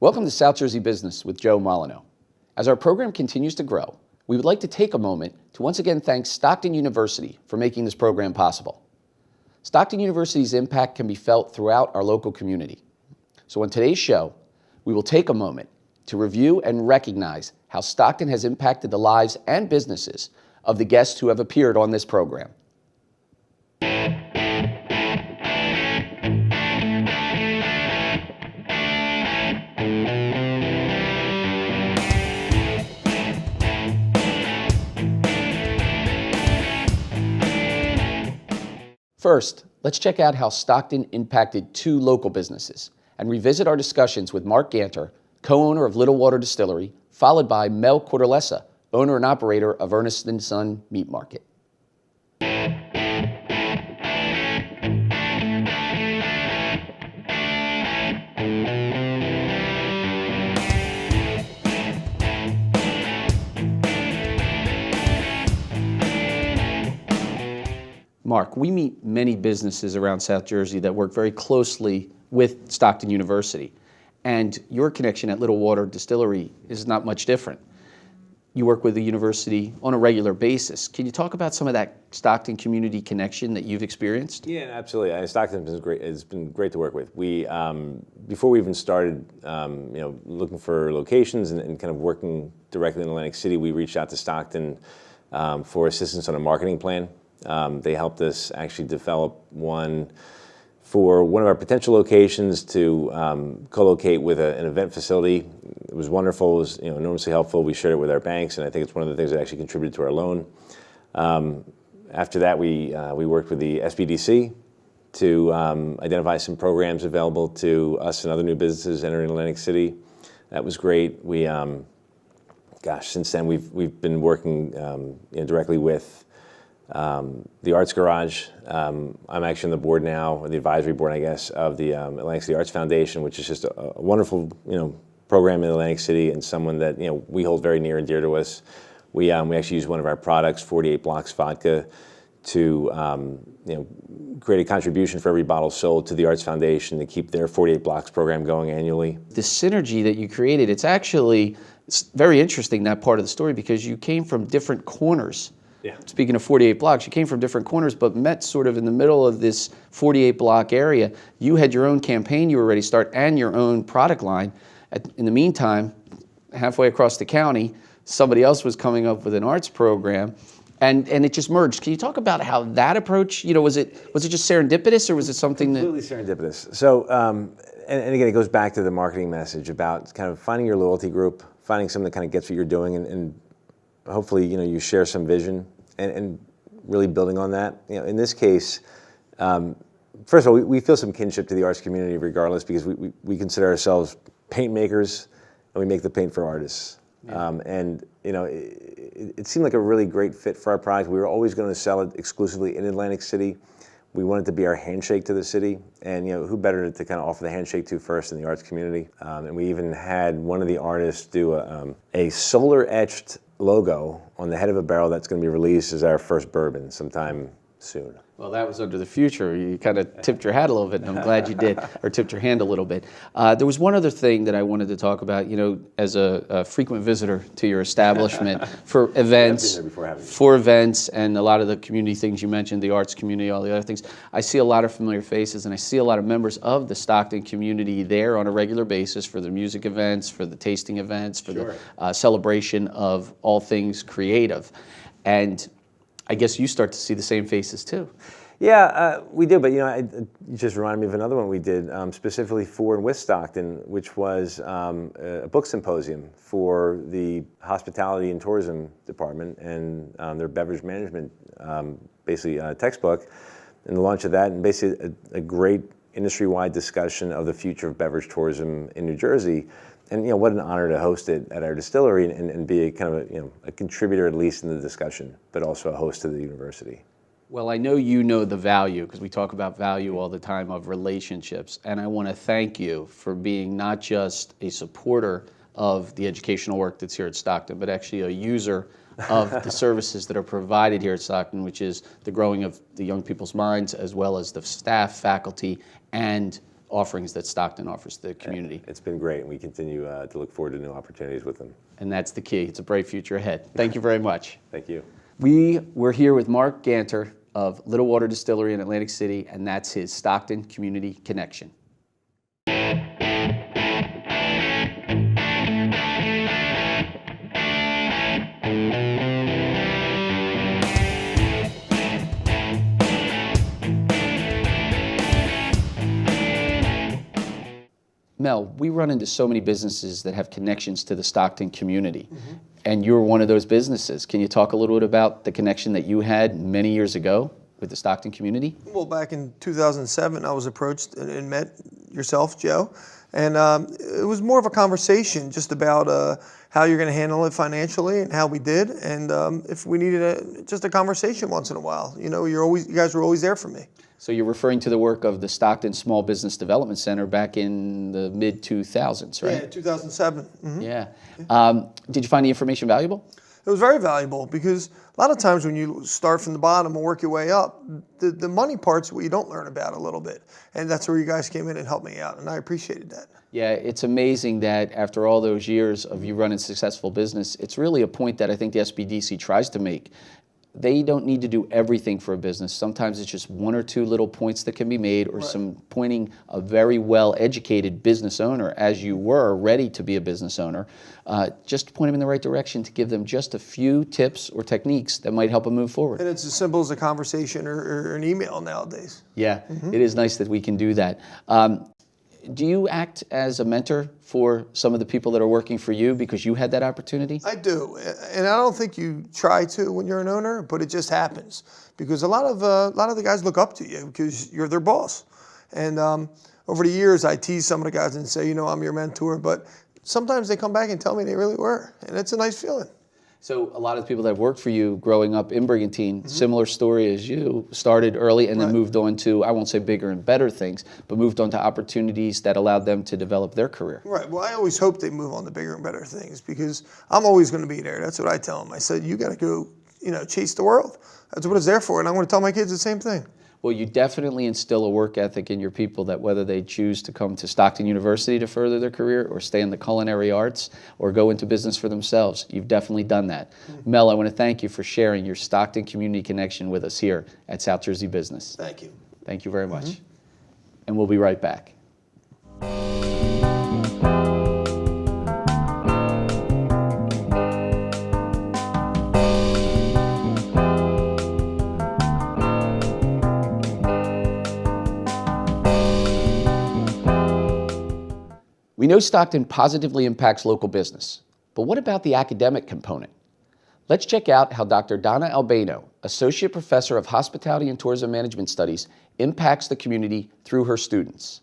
Welcome to South Jersey Business with Joe Molyneux. As our program continues to grow, we would like to take a moment to once again thank Stockton University for making this program possible. Stockton University's impact can be felt throughout our local community. So on today's show, we will take a moment to review and recognize how Stockton has impacted the lives and businesses of the guests who have appeared on this program. First, let's check out how Stockton impacted two local businesses and revisit our discussions with Mark Ganter, co-owner of Little Water Distillery, followed by Mel Cortellessa, owner and operator of Ernest & Son Meat Market. Mark, we meet many businesses around South Jersey that work very closely with Stockton University, and your connection at Little Water Distillery is not much different. You work with the university on a regular basis. Can you talk about some of that Stockton community connection that you've experienced? Yeah, absolutely. Stockton has great. It's been great to work with. We before we even started, looking for locations and kind of working directly in Atlantic City, we reached out to Stockton for assistance on a marketing plan. They helped us actually develop one for one of our potential locations to co-locate with an event facility. It was wonderful. It was enormously helpful. We shared it with our banks, and I think it's one of the things that actually contributed to our loan. After that, we worked with the SBDC to identify some programs available to us and other new businesses entering Atlantic City. That was great. We, since then we've been working directly with the Arts Garage. I'm actually on the board now, or the advisory board, I guess, of the Atlantic City Arts Foundation, which is just a wonderful, program in Atlantic City, and someone that we hold very near and dear to us. We actually use one of our products, 48 Blocks Vodka, to create a contribution for every bottle sold to the Arts Foundation to keep their 48 Blocks program going annually. The synergy that you created, it's very interesting, that part of the story, because you came from different corners. Yeah. Speaking of 48 blocks, you came from different corners, but met sort of in the middle of this 48 block area. You had your own campaign you were ready to start and your own product line. In the meantime, halfway across the county, somebody else was coming up with an arts program, and it just merged. Can you talk about how that approach, was it just serendipitous, or was it something that? Completely serendipitous. So, and again, it goes back to the marketing message about kind of finding your loyalty group, finding someone that kind of gets what you're doing, and hopefully, you share some vision. And really building on that. In this case, first of all, we feel some kinship to the arts community regardless, because we consider ourselves paint makers, and we make the paint for artists. Yeah. It seemed like a really great fit for our product. We were always going to sell it exclusively in Atlantic City. We wanted to be our handshake to the city, and who better to kind of offer the handshake to first in the arts community. And we even had one of the artists do a solar etched logo on the head of a barrel that's going to be released as our first bourbon sometime soon. Well, that was under the future. You kind of tipped your hat a little bit, and I'm glad you did, or tipped your hand a little bit. There was one other thing that I wanted to talk about, as a frequent visitor to your establishment for events, and a lot of the community things you mentioned, the arts community, all the other things. I see a lot of familiar faces, and I see a lot of members of the Stockton community there on a regular basis for the music events, for the tasting events, for the celebration of all things creative. And I guess you start to see the same faces too. Yeah, we do, but you just reminded me of another one we did specifically for and with Stockton, which was a book symposium for the hospitality and tourism department and their beverage management, textbook, and the launch of that, and basically a great industry-wide discussion of the future of beverage tourism in New Jersey. And what an honor to host it at our distillery and be a kind of a contributor, at least in the discussion, but also a host to the university. Well, I know you know the value, because we talk about value all the time, of relationships, and I want to thank you for being not just a supporter of the educational work that's here at Stockton, but actually a user of the services that are provided here at Stockton, which is the growing of the young people's minds, as well as the staff, faculty, and offerings that Stockton offers to the community. It's been great, and we continue to look forward to new opportunities with them. And that's the key. It's a bright future ahead. Thank you very much. Thank you. We were here with Mark Ganter of Little Water Distillery in Atlantic City, and that's his Stockton Community Connection. Mel, we run into so many businesses that have connections to the Stockton community, and you're one of those businesses. Can you talk a little bit about the connection that you had many years ago with the Stockton community? Well, back in 2007, I was approached and met yourself, Joe, and it was more of a conversation just about how you're going to handle it financially and how we did, and if we needed just a conversation once in a while. You know, you guys were always there for me. So you're referring to the work of the Stockton Small Business Development Center back in the mid-2000s, right? Yeah, 2007. Yeah. Did you find the information valuable? It was very valuable because a lot of times when you start from the bottom and work your way up, the money part's what you don't learn about a little bit. And that's where you guys came in and helped me out, and I appreciated that. Yeah, it's amazing that after all those years of you running successful business, it's really a point that I think the SBDC tries to make. They don't need to do everything for a business. Sometimes it's just one or two little points that can be made, or some pointing a very well-educated business owner, as you were ready to be a business owner, just to point them in the right direction, to give them just a few tips or techniques that might help them move forward. And it's as simple as a conversation or an email nowadays. Yeah, it is nice that we can do that. Do you act as a mentor for some of the people that are working for you because you had that opportunity? I do, and I don't think you try to when you're an owner, but it just happens because a lot of the guys look up to you because you're their boss. And over the years, I tease some of the guys and say, you know, I'm your mentor, but sometimes they come back and tell me they really were, and it's a nice feeling. So a lot of the people that have worked for you growing up in Brigantine, similar story as you, started early and then moved on to, I won't say bigger and better things, but moved on to opportunities that allowed them to develop their career. Right. Well, I always hope they move on to bigger and better things because I'm always going to be there. That's what I tell them. I said, you got to go, you know, chase the world. That's what it's there for. And I'm going to tell my kids the same thing. Well, you definitely instill a work ethic in your people that whether they choose to come to Stockton University to further their career or stay in the culinary arts or go into business for themselves, you've definitely done that. Mel, I want to thank you for sharing your Stockton community connection with us here at South Jersey Business. Thank you. Thank you very much. And we'll be right back. We know Stockton positively impacts local business, but what about the academic component? Let's check out how Dr. Donna Albano, Associate Professor of Hospitality and Tourism Management Studies, impacts the community through her students.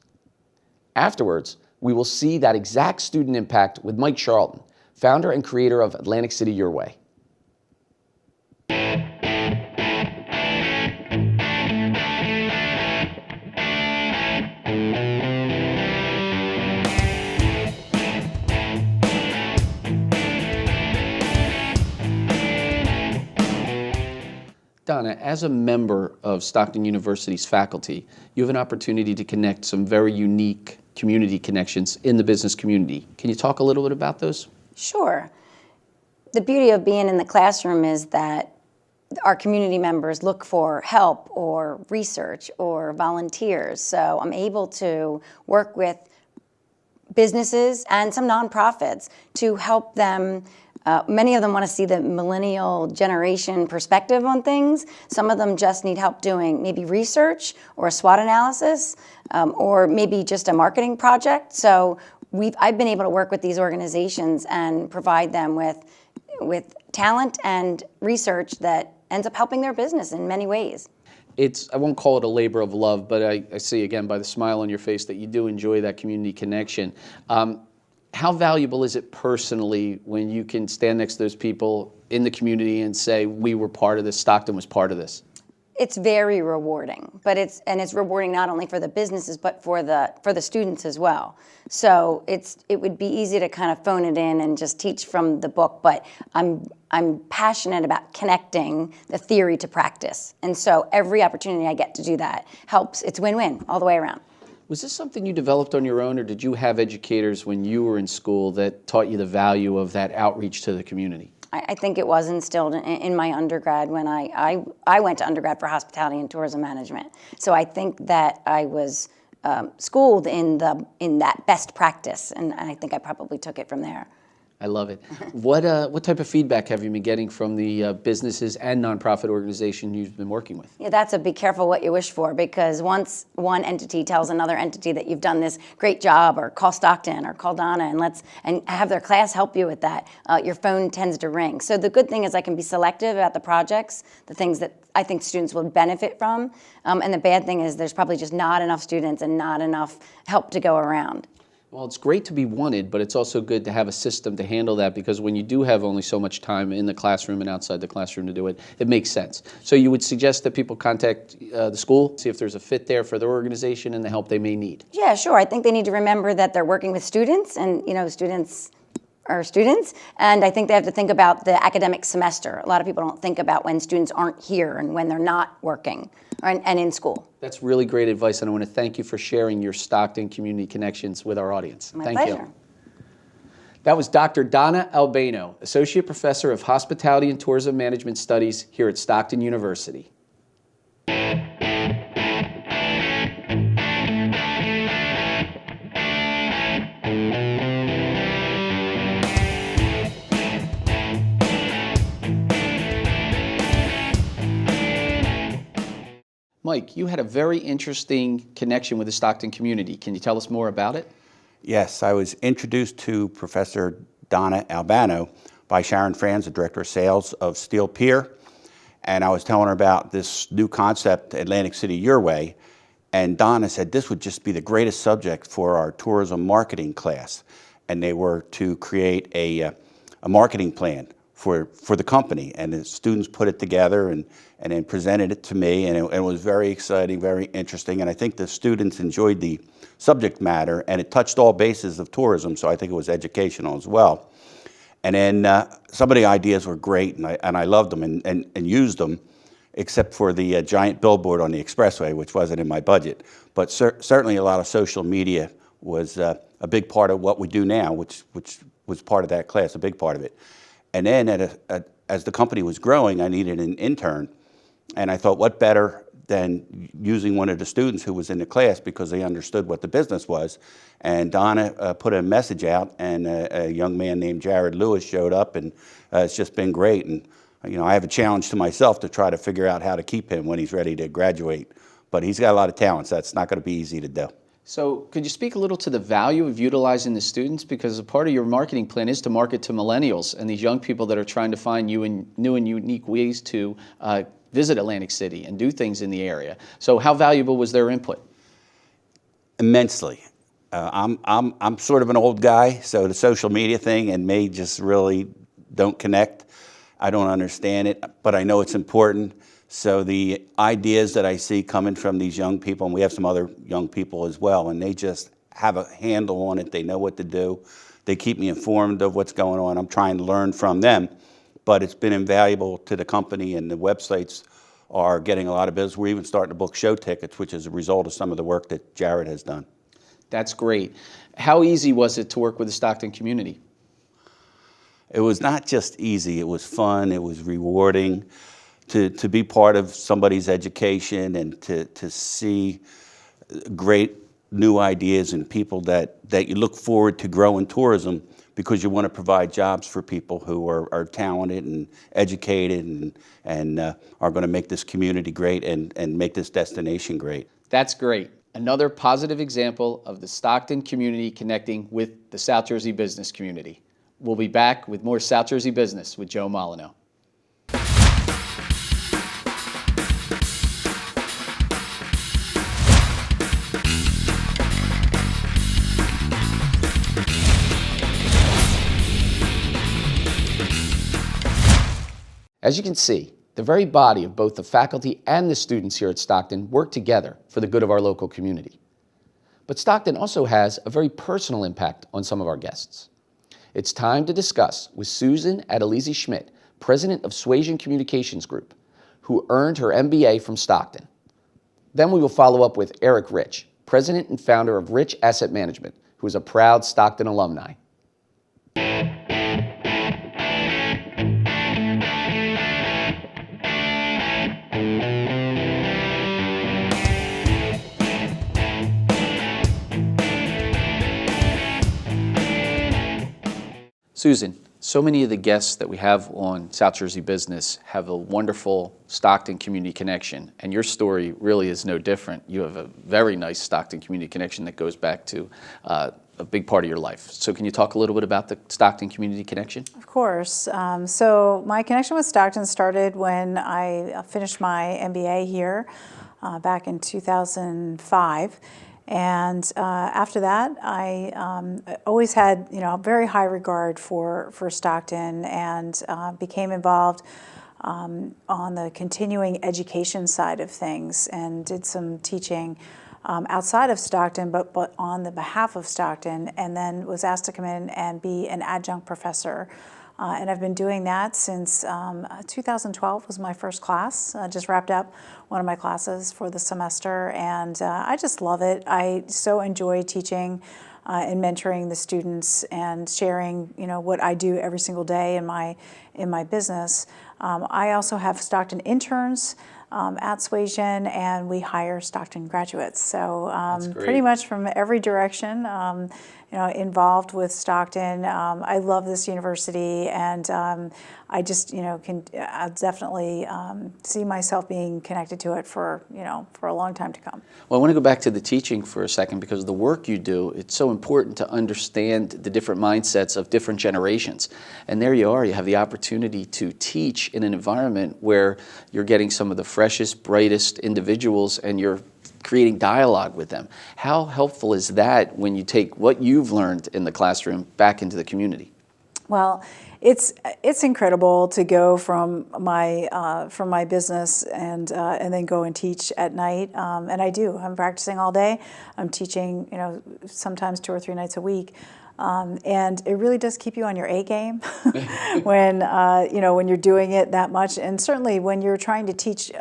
Afterwards, we will see that exact student impact with Mike Charlton, founder and creator of Atlantic City Your Way. Donna, as a member of Stockton University's faculty, you have an opportunity to connect some very unique community connections in the business community. Can you talk a little bit about those? Sure. The beauty of being in the classroom is that our community members look for help or research or volunteers. So I'm able to work with businesses and some nonprofits to help them. Many of them want to see the millennial generation perspective on things. Some of them just need help doing maybe research or a SWOT analysis or maybe just a marketing project. So I've been able to work with these organizations and provide them with talent and research that ends up helping their business in many ways. I won't call it a labor of love, but I see again by the smile on your face that you do enjoy that community connection. How valuable is it personally when you can stand next to those people in the community and say, we were part of this, Stockton was part of this? It's very rewarding, but it's rewarding not only for the businesses but for the students as well. So it would be easy to kind of phone it in and just teach from the book, but I'm passionate about connecting the theory to practice, and so every opportunity I get to do that helps. It's win-win all the way around. Was this something you developed on your own, or did you have educators when you were in school that taught you the value of that outreach to the community? I think it was instilled in my undergrad when I went to undergrad for hospitality and tourism management. So I think that I was schooled in that best practice, and I think I probably took it from there. I love it. What type of feedback have you been getting from the businesses and nonprofit organization you've been working with? Yeah, that's a be careful what you wish for, because once one entity tells another entity that you've done this great job, or call Stockton or call Donna and have their class help you with that, your phone tends to ring. So the good thing is I can be selective about the projects, the things that I think students will benefit from, and the bad thing is there's probably just not enough students and not enough help to go around. Well, it's great to be wanted, but it's also good to have a system to handle that, because when you do have only so much time in the classroom and outside the classroom to do it, it makes sense. So you would suggest that people contact the school, see if there's a fit there for their organization and the help they may need? Yeah, sure. I think they need to remember that they're working with students, and students are students, and I think they have to think about the academic semester. A lot of people don't think about when students aren't here and when they're not working and in school. That's really great advice, and I want to thank you for sharing your Stockton community connections with our audience. My Thank pleasure. you. That was Dr. Donna Albano, Associate Professor of Hospitality and Tourism Management Studies here at Stockton University. Mike, you had a very interesting connection with the Stockton community. Can you tell us more about it? Yes, I was introduced to Professor Donna Albano by Sharon Franz, the Director of Sales of Steel Pier, and I was telling her about this new concept, Atlantic City Your Way, and Donna said this would just be the greatest subject for our tourism marketing class, and they were to create a marketing plan for the company, and the students put it together and then presented it to me, and it was very exciting, very interesting, and I think the students enjoyed the subject matter, and it touched all bases of tourism, so I think it was educational as well. And then some of the ideas were great, and I loved them and used them, except for the giant billboard on the expressway, which wasn't in my budget. But certainly a lot of social media was a big part of what we do now, which was part of that class, a big part of it. And then as the company was growing, I needed an intern. And I thought, what better than using one of the students who was in the class, because they understood what the business was. And Donna put a message out, and a young man named Jared Lewis showed up, and it's just been great. And I have a challenge to myself to try to figure out how to keep him when he's ready to graduate. But he's got a lot of talent, so that's not going to be easy to do. So could you speak a little to the value of utilizing the students? Because a part of your marketing plan is to market to millennials and these young people that are trying to find you in new and unique ways to visit Atlantic City and do things in the area. So how valuable was their input? Immensely. I'm sort of an old guy, so the social media thing and me just really don't connect. I don't understand it, but I know it's important. So the ideas that I see coming from these young people, and we have some other young people as well, and they just have a handle on it. They know what to do. They keep me informed of what's going on. I'm trying to learn from them, but it's been invaluable to the company, and the websites are getting a lot of business. We're even starting to book show tickets, which is a result of some of the work that Jared has done. That's great. How easy was it to work with the Stockton community? It was not just easy. It was fun. It was rewarding to be part of somebody's education and to see great new ideas and people that you look forward to grow in tourism, because you want to provide jobs for people who are talented and educated and are going to make this community great and make this destination great. That's great. Another positive example of the Stockton community connecting with the South Jersey business community. We'll be back with more South Jersey Business with Joe Molyneux. As you can see, the very body of both the faculty and the students here at Stockton work together for the good of our local community. But Stockton also has a very personal impact on some of our guests. It's time to discuss with Susan Adelizi Schmidt, president of Suasion Communications Group, who earned her MBA from Stockton. Then we will follow up with Eric Rich, president and founder of Rich Asset Management, who is a proud Stockton alumni. Susan, so many of the guests that we have on South Jersey Business have a wonderful Stockton community connection, and your story really is no different. You have a very nice Stockton community connection that goes back to a big part of your life. So can you talk a little bit about the Stockton community connection? Of course. So my connection with Stockton started when I finished my MBA here back in 2005. And after that, I always had, very high regard for Stockton, and became involved on the continuing education side of things, and did some teaching outside of Stockton, but on the behalf of Stockton, and then was asked to come in and be an adjunct professor. And I've been doing that since 2012 was my first class. Just wrapped up one of my classes for the semester, and I just love it. I so enjoy teaching and mentoring the students and sharing, what I do every single day in my business. I also have Stockton interns at Suasion, and we hire Stockton graduates. So pretty much from every direction, involved with Stockton. I love this university, and I just, I'll definitely see myself being connected to it for a long time to come. Well, I want to go back to the teaching for a second, because of the work you do. It's so important to understand the different mindsets of different generations. And there you are, you have the opportunity to teach in an environment where you're getting some of the freshest, brightest individuals, and you're creating dialogue with them. How helpful is that when you take what you've learned in the classroom back into the community? Well, it's incredible to go from my business and then go and teach at night, and I do. I'm practicing all day. I'm teaching, sometimes 2 or 3 nights a week. And it really does keep you on your A game when you're doing it that much, and certainly when you're trying to teach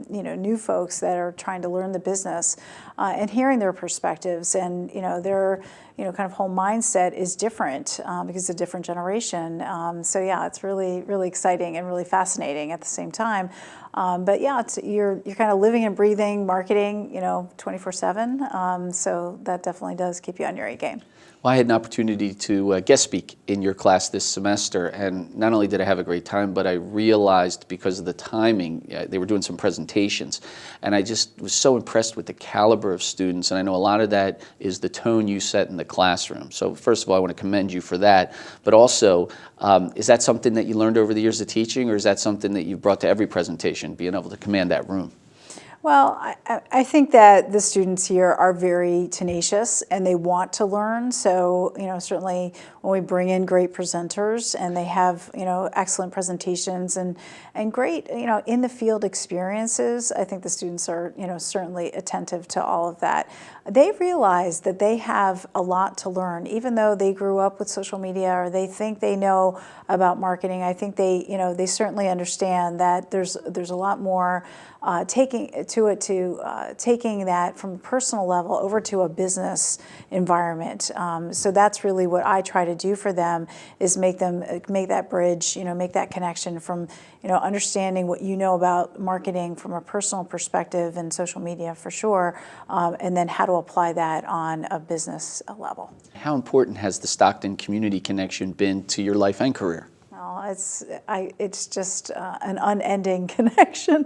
new folks that are trying to learn the business, and hearing their perspectives, and their kind of whole mindset is different because it's a different generation. So yeah, it's really, really exciting and really fascinating at the same time. But yeah, you're kind of living and breathing marketing, 24/7. So that definitely does keep you on your A game. Well, I had an opportunity to guest speak in your class this semester, and not only did I have a great time, but I realized, because of the timing, they were doing some presentations, and I just was so impressed with the caliber of students, and I know a lot of that is the tone you set in the classroom. So first of all, I want to commend you for that, but also, is that something that you learned over the years of teaching, or is that something that you've brought to every presentation, being able to command that room? Well, I think that the students here are very tenacious, and they want to learn. So, certainly when we bring in great presenters and they have, excellent presentations and great, in the field experiences, I think the students are, certainly attentive to all of that. They realize that they have a lot to learn, even though they grew up with social media or they think they know about marketing. I think they certainly understand that there's a lot more taking that from a personal level over to a business environment. So that's really what I try to do for them, is make that bridge, make that connection from, understanding what you know about marketing from a personal perspective and social media for sure, and then how to apply that on a business level. How important has the Stockton community connection been to your life and career? It's just an unending connection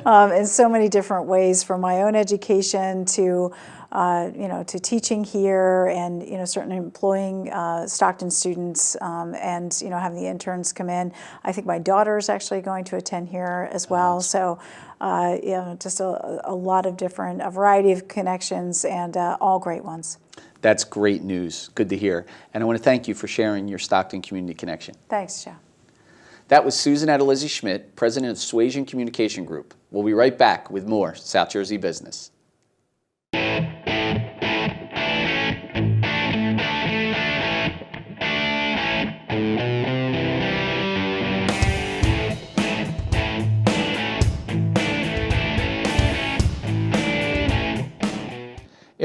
in so many different ways, from my own education to to teaching here, and certainly employing Stockton students, and having the interns come in. I think my daughter is actually going to attend here as well. So just a lot of a variety of connections, and all great ones. That's great news. Good to hear. And I want to thank you for sharing your Stockton community connection. Thanks, Joe. That was Susan Adelizi Schmidt, president of Suasion Communication Group. We'll be right back with more South Jersey Business.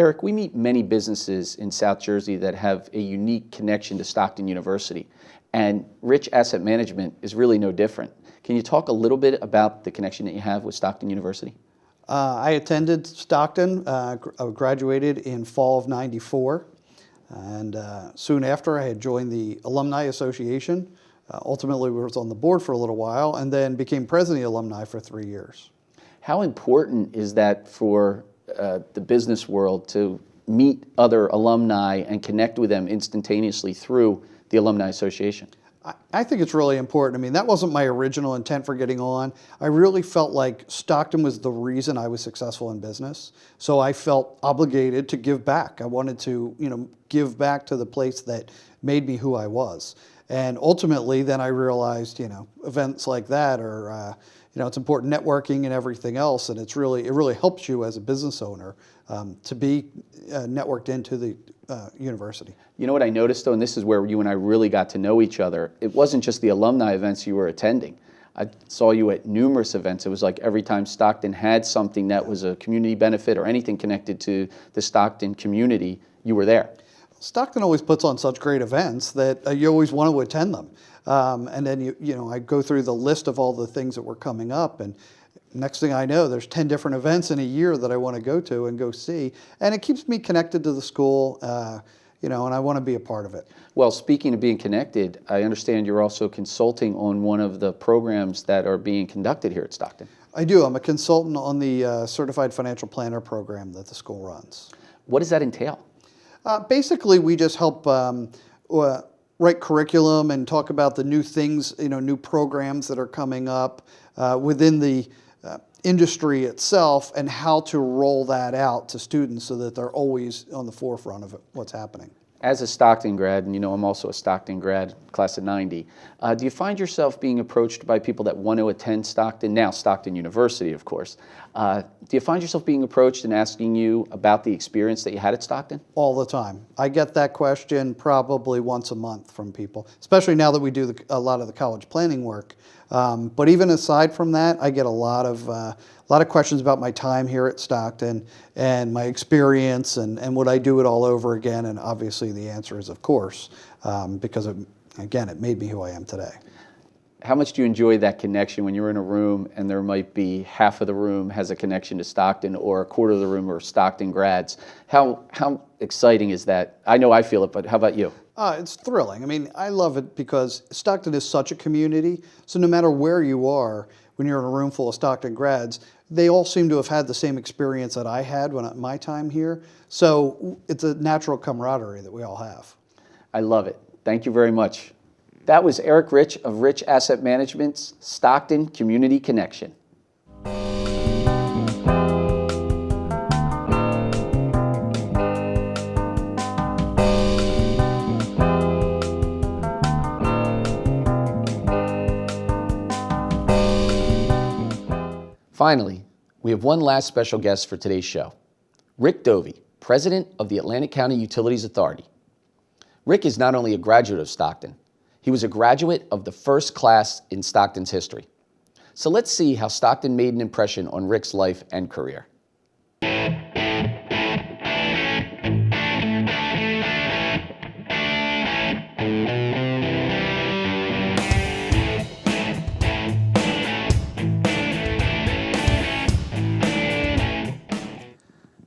Eric, we meet many businesses in South Jersey that have a unique connection to Stockton University, and Rich Asset Management is really no different. Can you talk a little bit about the connection that you have with Stockton University? I attended Stockton, graduated in fall of '94, and soon after I had joined the Alumni Association. Ultimately was on the board for a little while, and then became president of the alumni for 3 years. How important is that for the business world to meet other alumni and connect with them instantaneously through the Alumni Association? I think it's really important. I mean, that wasn't my original intent for getting on. I really felt like Stockton was the reason I was successful in business. So I felt obligated to give back. I wanted to, give back to the place that made me who I was. And ultimately, then I realized, events like that are, it's important networking and everything else, and it really helps you as a business owner to be networked into the university. You know what I noticed, though, and this is where you and I really got to know each other, it wasn't just the alumni events you were attending. I saw you at numerous events. It was like every time Stockton had something that was a community benefit or anything connected to the Stockton community, you were there. Stockton always puts on such great events that you always want to attend them. And then, I go through the list of all the things that were coming up, and next thing I know, there's 10 different events in a year that I want to go to and go see. And it keeps me connected to the school, and I want to be a part of it. Well, speaking of being connected, I understand you're also consulting on one of the programs that are being conducted here at Stockton. I do. I'm a consultant on the Certified Financial Planner program that the school runs. What does that entail? Basically, we just help write curriculum and talk about the new things, new programs that are coming up within the industry itself, and how to roll that out to students so that they're always on the forefront of what's happening. As a Stockton grad, and I'm also a Stockton grad, class of '90, do you find yourself being approached by people that want to attend Stockton, now Stockton University, of course? Do you find yourself being approached and asking you about the experience that you had at Stockton? All the time. I get that question probably once a month from people, especially now that we do a lot of the college planning work. But even aside from that, I get a lot of questions about my time here at Stockton and my experience, and would I do it all over again? And obviously the answer is of course, because again, it made me who I am today. How much do you enjoy that connection when you're in a room and there might be half of the room has a connection to Stockton, or a quarter of the room are Stockton grads? How exciting is that? I know I feel it, but how about you? It's thrilling. I mean, I love it because Stockton is such a community. So no matter where you are, when you're in a room full of Stockton grads, they all seem to have had the same experience that I had my time here. So it's a natural camaraderie that we all have. I love it. Thank you very much. That was Eric Rich of Rich Asset Management's Stockton Community Connection. Finally, we have one last special guest for today's show. Rick Dovey, President of the Atlantic County Utilities Authority. Rick is not only a graduate of Stockton, he was a graduate of the first class in Stockton's history. So let's see how Stockton made an impression on Rick's life and career.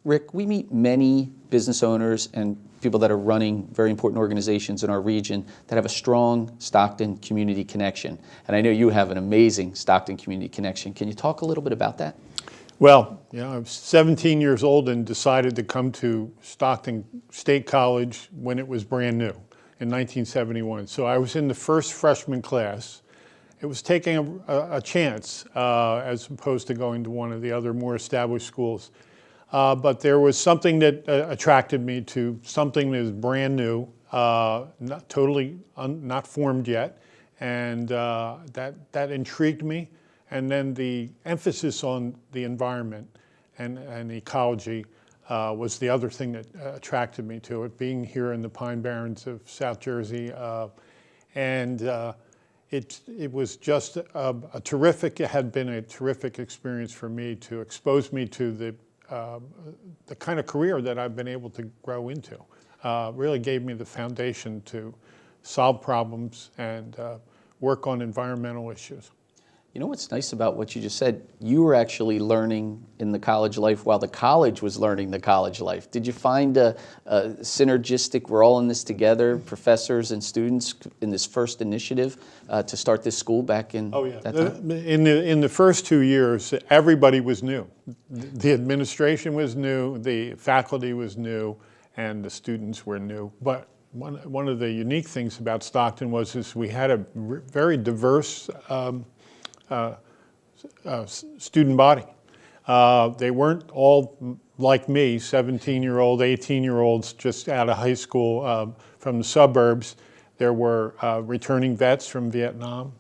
Rick, we meet many business owners and people that are running very important organizations in our region that have a strong Stockton community connection. And I know you have an amazing Stockton community connection. Can you talk a little bit about that? Well, I was 17 years old and decided to come to Stockton State College when it was brand new in 1971. So I was in the first freshman class. It was taking a chance as opposed to going to one of the other more established schools. But there was something that attracted me to something that is brand new, not totally not formed yet, and that intrigued me. And then the emphasis on the environment and ecology was the other thing that attracted me to it. Being here in the Pine Barrens of South Jersey, it was just a terrific. It had been a terrific experience for me to expose me to the the kind of career that I've been able to grow into. Really gave me the foundation to solve problems and work on environmental issues. You know what's nice about what you just said? You were actually learning in the college life while the college was learning the college life. Did you find a synergistic, we're all in this together, professors and students, in this first initiative to start this school back in that time? In the first 2 years, everybody was new. The administration was new, the faculty was new, and the students were new. But one of the unique things about Stockton was we had a very diverse student body. They weren't all like me, 17-year-old, 18-year-olds just out of high school from the suburbs. There were returning vets from Vietnam,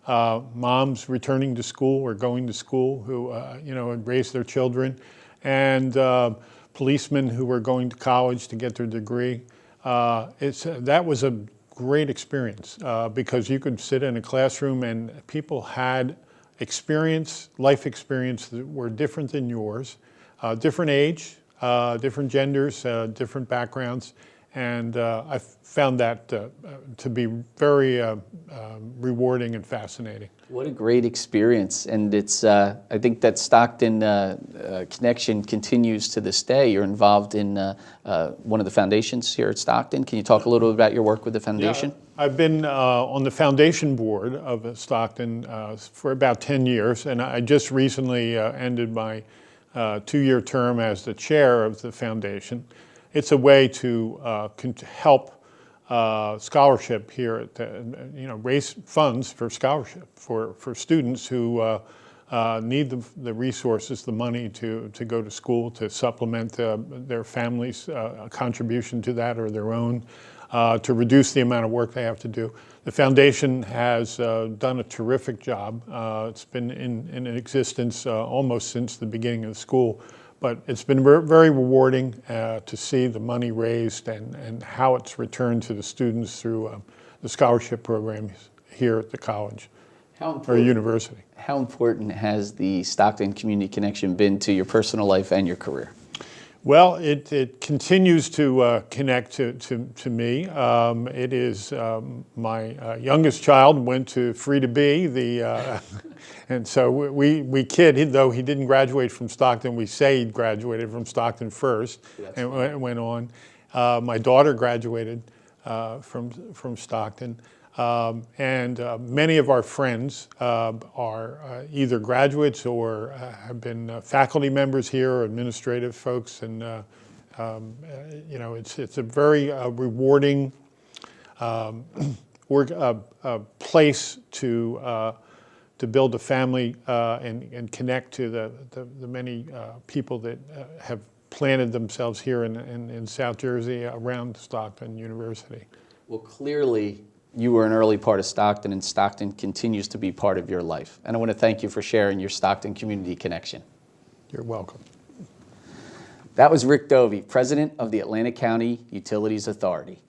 moms returning to school or going to school who had raised their children, and policemen who were going to college to get their degree. That was a great experience because you could sit in a classroom and people had life experience that were different than yours, different age, different genders, different backgrounds, and I found that to be very rewarding and fascinating. What a great experience, and it's I think that Stockton connection continues to this day. You're involved in one of the foundations here at Stockton. Can you talk a little bit about your work with the foundation? Yeah, I've been on the foundation board of Stockton for about 10 years, and I just recently ended my 2-year term as the chair of the foundation. It's a way to help scholarship here at raise funds for scholarship for students who need the resources, the money to go to school, to supplement their family's contribution to that or their own, to reduce the amount of work they have to do. The foundation has done a terrific job. It's been in existence almost since the beginning of the school. But it's been very rewarding to see the money raised and how it's returned to the students through the scholarship programs here at the college or university. How important has the Stockton Community Connection been to your personal life and your career? Well, it continues to connect to me. It is my youngest child went to Free to Be, and so we kid, though he didn't graduate from Stockton, we say he graduated from Stockton first and went on. My daughter graduated from Stockton. And many of our friends are either graduates or have been faculty members here, or administrative folks, and it's a very rewarding place to build a family and connect to the many people that have planted themselves here in South Jersey around Stockton University. Well, clearly, you were an early part of Stockton, and Stockton continues to be part of your life. And I want to thank you for sharing your Stockton Community Connection. You're welcome. That was Rick Dovey, President of the Atlantic County Utilities Authority.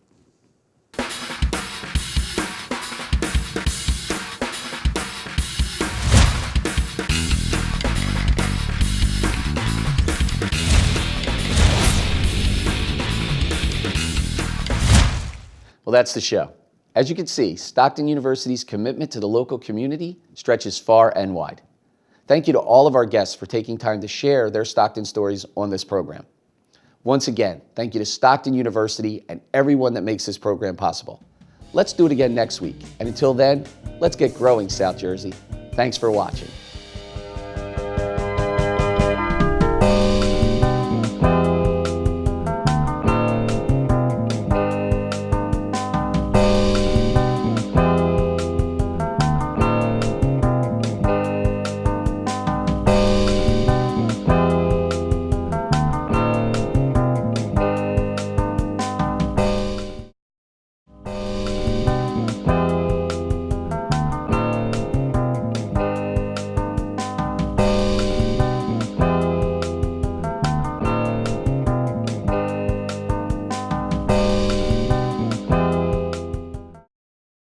Well, that's the show. As you can see, Stockton University's commitment to the local community stretches far and wide. Thank you to all of our guests for taking time to share their Stockton stories on this program. Once again, thank you to Stockton University and everyone that makes this program possible. Let's do it again next week. And until then, let's get growing, South Jersey. Thanks for watching.